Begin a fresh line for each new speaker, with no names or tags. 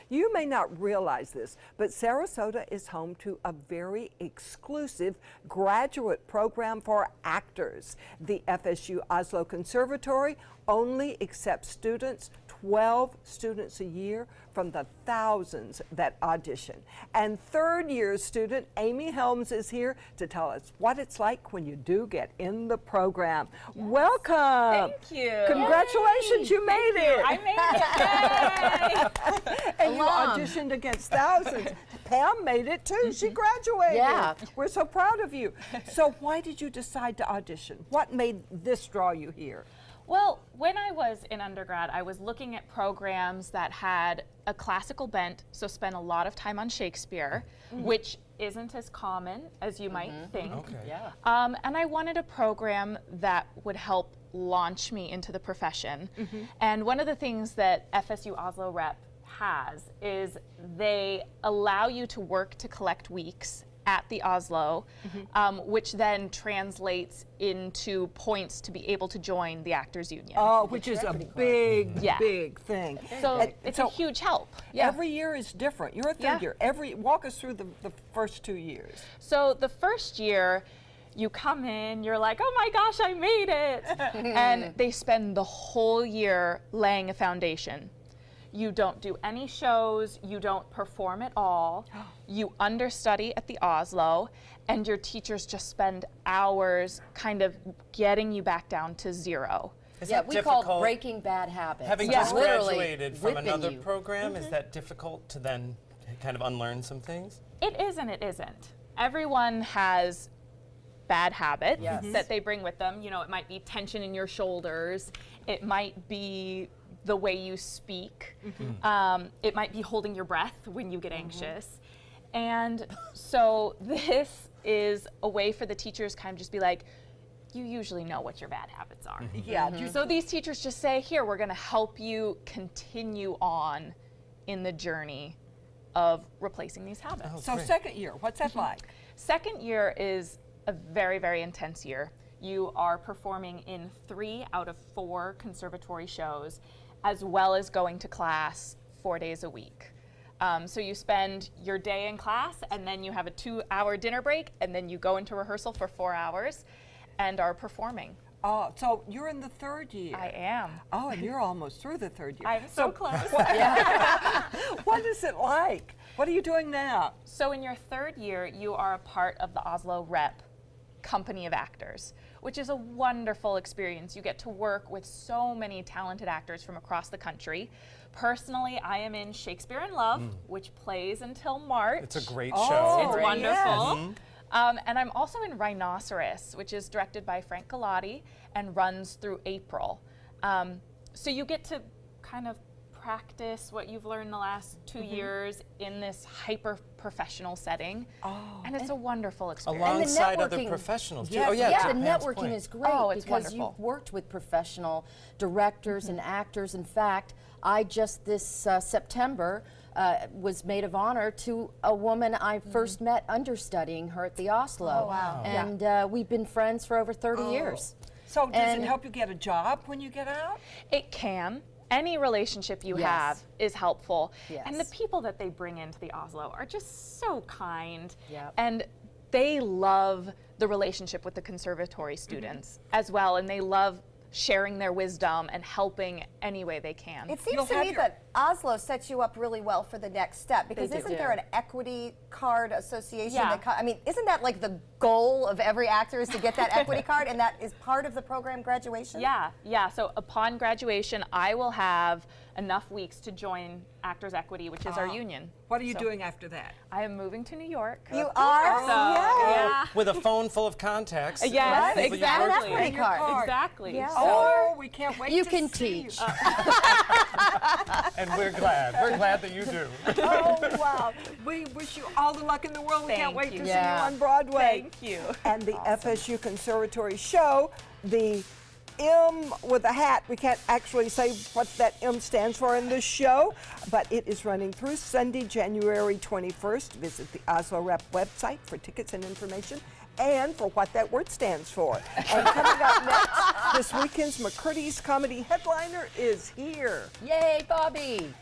You may not realize this, but Sarasota is home to a very exclusive graduate program for actors. The FSU Asolo Conservatory only accepts students, 12 students a year from the thousands that audition. And third-year student Amy Helms is here to tell us what it's like when you do get in the program. Yes. Welcome.
Thank you.
Congratulations, you made it.
I made it. Yay.
And you auditioned against thousands. Pam made it too. She graduated.
Yeah.
We're so proud of you. So why did you decide to audition? What made this draw you here?
Well, when I was in undergrad, I was looking at programs that had a classical bent, so spent a lot of time on Shakespeare, which isn't as common as you might think.
Okay.
Yeah.
And I wanted a program that would help launch me into the profession. And one of the things that FSU Oslo Rep has is they allow you to work to collect weeks at the Oslo, which then translates into points to be able to join the Actors Union.
Oh, which is a big, big thing.
So it's a huge help. Yeah.
Every year is different. You're a third year. Walk us through the first 2 years.
So the first year, you come in, you're like, oh my gosh, I made it. And they spend the whole year laying a foundation. You don't do any shows, you don't perform at all, you understudy at the Oslo, and your teachers just spend hours kind of getting you back down to zero.
Is
Yeah,
that
we
difficult?
call it breaking bad habits.
Having
Yeah.
just
Literally
graduated from
whipping
another
you.
program, is that difficult to then kind of unlearn some things?
It is and it isn't. Everyone has bad habits that they bring with them. You know, it might be tension in your shoulders, it might be the way you speak. It might be holding your breath when you get anxious. And so this is a way for the teachers kind of just be like, you usually know what your bad habits are.
Yeah.
So these teachers just say, here, we're gonna help you continue on in the journey of replacing these habits.
Oh,
So
great.
second year, what's that like?
Second year is a very, very intense year. You are performing in 3 out of 4 conservatory shows, as well as going to class 4 days a week. So you spend your day in class, and then you have a 2-hour dinner break, and then you go into rehearsal for 4 hours and are performing.
Oh, so you're in the third year.
I am.
Oh, and you're almost through the third year.
I'm so close.
What is it like? What are you doing now?
So in your third year, you are a part of the Oslo Rep Company of Actors, which is a wonderful experience. You get to work with so many talented actors from across the country. Personally, I am in Shakespeare in Love, which plays until March.
It's a great
Oh,
show.
It's wonderful.
yes.
And I'm also in Rhinoceros, which is directed by Frank Galati and runs through April. So you get to kind of practice what you've learned the last 2 years in this hyper-professional setting. And it's a wonderful experience.
Alongside other
networking.
professionals, too.
Yes.
Oh, yeah,
Yeah,
to
the
Pam's
networking
point.
is great
Oh, it's
because
wonderful.
you've worked with professional directors and actors. In fact, I just this September was maid of honor to a woman I first met understudying her at the Oslo.
Oh, wow.
And we've been friends for over 30 years.
So does it
And-
help you get a job when you get out?
It can. Any relationship you
Yes.
have is helpful.
Yes.
And the people that they bring into the Oslo are just so kind.
Yep.
And they love the relationship with the conservatory students as well. And they love sharing their wisdom and helping any way they can.
It seems
You'll
to
have
me
your-
that Oslo sets you up really well for the next step because
They
isn't
do.
there an equity card association?
Yeah.
That I mean, isn't that like the goal of every actor is to get that equity card, and that is part of the program graduation?
Yeah. So upon graduation, I will have enough weeks to join Actors Equity, which is our union.
What are you
So
doing after that?
I am moving to New York.
You are?
So,
Yes.
yeah.
With a phone full of contacts.
Yes,
of people you've
exactly.
worked with.
Equity card.
Exactly.
Yeah.
Oh, we can't wait
You
to
can
see
teach.
And we're glad. We're glad that you do.
Oh, wow. We wish you all the luck in the world. We can't
Thank
wait
you.
to see
Yeah.
you on Broadway.
Thank you.
And the FSU Conservatory show, the M with a hat. We can't actually say what that M stands for in this show, but it is running through Sunday, January 21st. Visit the Oslo Rep website for tickets and information and for what that word stands for. And coming up next, this weekend's McCurdy's comedy headliner is here.
Yay, Bobby!